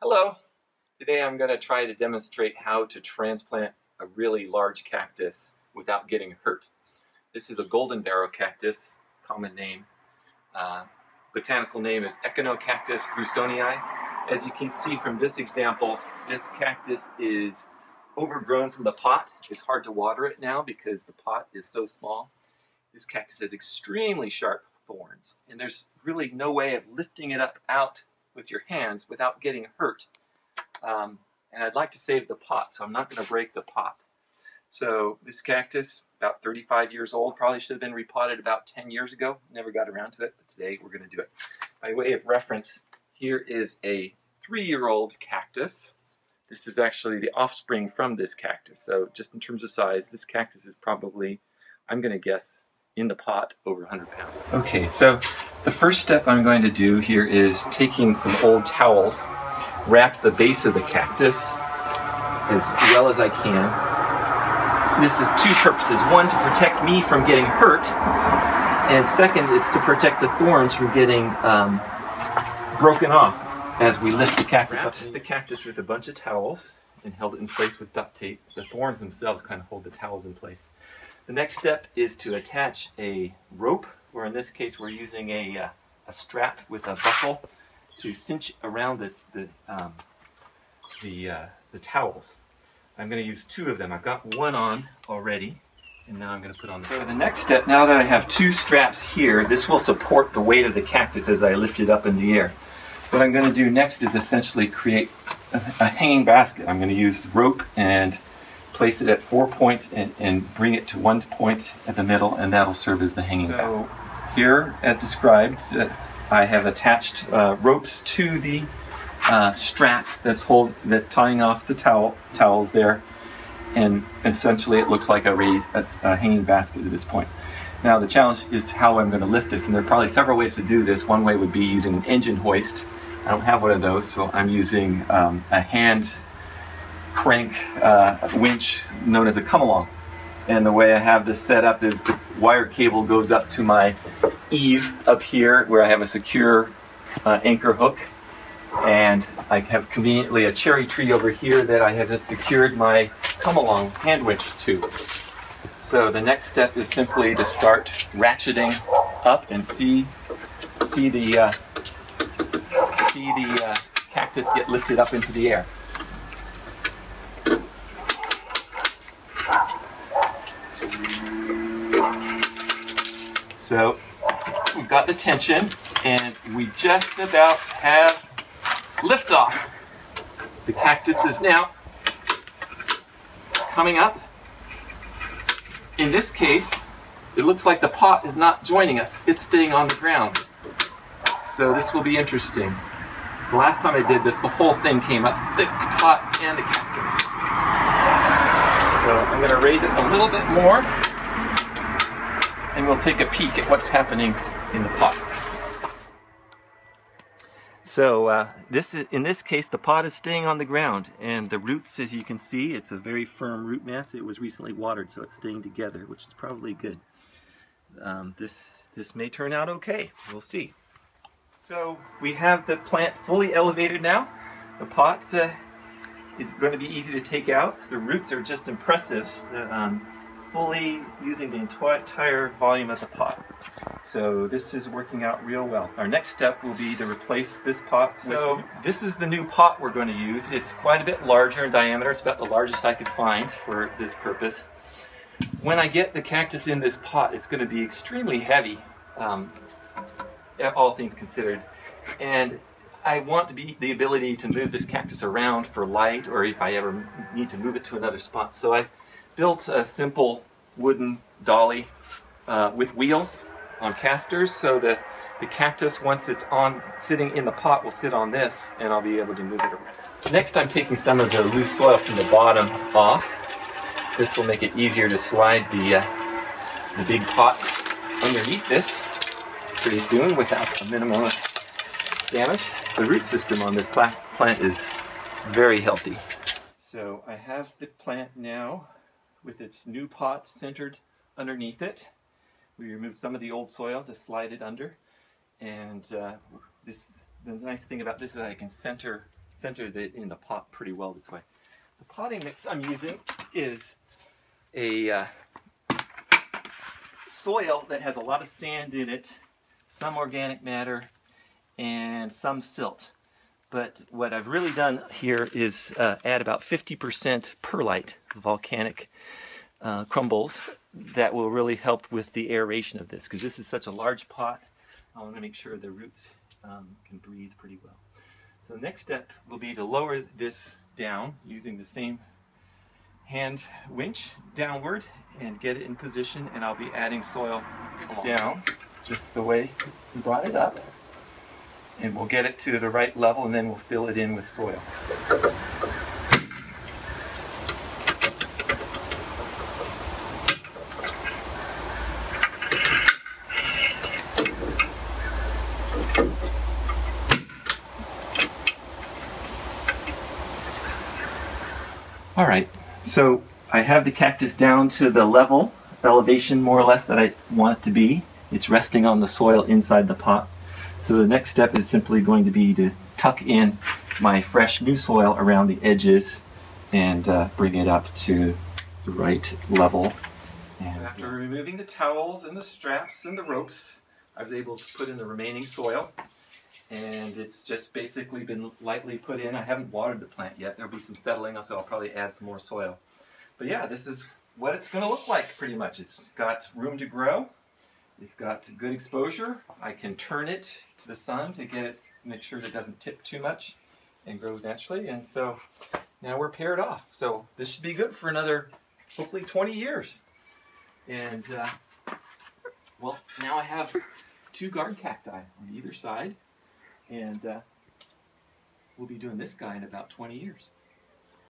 Hello! Today I'm going to try to demonstrate how to transplant a really large cactus without getting hurt. This is a golden barrel cactus, common name. Botanical name is Echinocactus grusonii. As you can see from this example, this cactus is overgrown from the pot. It's hard to water it now because the pot is so small. This cactus has extremely sharp thorns, and there's really no way of lifting it up out with your hands without getting hurt. And I'd like to save the pot, so I'm not going to break the pot. So this cactus, about 35 years old, probably should have been repotted about 10 years ago. Never got around to it, but today we're going to do it. By way of reference, here is a 3-year-old cactus. This is actually the offspring from this cactus. So just in terms of size, this cactus is probably, I'm going to guess, in the pot over 100 pounds. Okay, so the first step I'm going to do here is taking some old towels, wrap the base of the cactus as well as I can. This is two purposes. One, to protect me from getting hurt, and second, it's to protect the thorns from getting broken off as we lift the cactus up. Wrapped the cactus with a bunch of towels and held it in place with duct tape. The thorns themselves kind of hold the towels in place. The next step is to attach a rope, or in this case we're using a strap with a buckle to cinch around the towels. I'm going to use 2 of them. I've got one on already, and now I'm going to put on the second. So the next step, now that I have 2 straps here, this will support the weight of the cactus as I lift it up in the air. What I'm going to do next is essentially create a hanging basket. I'm going to use rope and place it at 4 points and bring it to 1 point at the middle, and that'll serve as the hanging basket. Here, as described, I have attached ropes to the strap that's tying off the towels there, and essentially it looks like a hanging basket at this point. Now the challenge is how I'm going to lift this, and there are probably several ways to do this. One way would be using an engine hoist. I don't have one of those, so I'm using a hand crank winch known as a come-along. And the way I have this set up is the wire cable goes up to my eave up here where I have a secure anchor hook, and I have conveniently a cherry tree over here that I have secured my come-along hand winch to. So the next step is simply to start ratcheting up and see the cactus get lifted up into the air. So we've got the tension, and we just about have liftoff. The cactus is now coming up. In this case, it looks like the pot is not joining us. It's staying on the ground. So this will be interesting. The last time I did this, the whole thing came up, the pot and the cactus. So I'm going to raise it a little bit more, and we'll take a peek at what's happening in the pot. So in this case, the pot is staying on the ground, and the roots, as you can see, it's a very firm root mass. It was recently watered, so it's staying together, which is probably good. This may turn out okay. We'll see. So we have the plant fully elevated now. The pot is going to be easy to take out. The roots are just impressive. Fully using the entire volume of the pot. So this is working out real well. Our next step will be to replace this pot. So this is the new pot we're going to use. It's quite a bit larger in diameter. It's about the largest I could find for this purpose. When I get the cactus in this pot, it's going to be extremely heavy, all things considered. And I want the ability to move this cactus around for light, or if I ever need to move it to another spot. So I've built a simple wooden dolly with wheels on casters, so that the cactus, once it's sitting in the pot, will sit on this, and I'll be able to move it around. Next, I'm taking some of the loose soil from the bottom off. This will make it easier to slide the big pot underneath this pretty soon without a minimum of damage. The root system on this plant is very healthy. So I have the plant now with its new pot centered underneath it. We removed some of the old soil to slide it under, and the nice thing about this is I can center centered it in the pot pretty well this way. The potting mix I'm using is a soil that has a lot of sand in it, some organic matter, and some silt. But what I've really done here is add about 50% perlite, volcanic crumbles, that will really help with the aeration of this, because this is such a large pot. I want to make sure the roots can breathe pretty well. So the next step will be to lower this down using the same hand winch downward and get it in position, and I'll be adding soil down just the way we brought it up, and we'll get it to the right level, and then we'll fill it in with soil. All right, so I have the cactus down to the elevation more or less that I want it to be. It's resting on the soil inside the pot. So the next step is simply going to be to tuck in my fresh new soil around the edges and bring it up to the right level. And after removing the towels and the straps and the ropes, I was able to put in the remaining soil. And it's just basically been lightly put in. I haven't watered the plant yet. There'll be some settling, so I'll probably add some more soil. But yeah, this is what it's going to look like pretty much. It's got room to grow. It's got good exposure. I can turn it to the sun to get it, make sure that it doesn't tip too much and grow naturally. And so now we're paired off. So this should be good for another, hopefully 20 years. And well, now I have 2 garden cacti on either side. And we'll be doing this guy in about 20 years.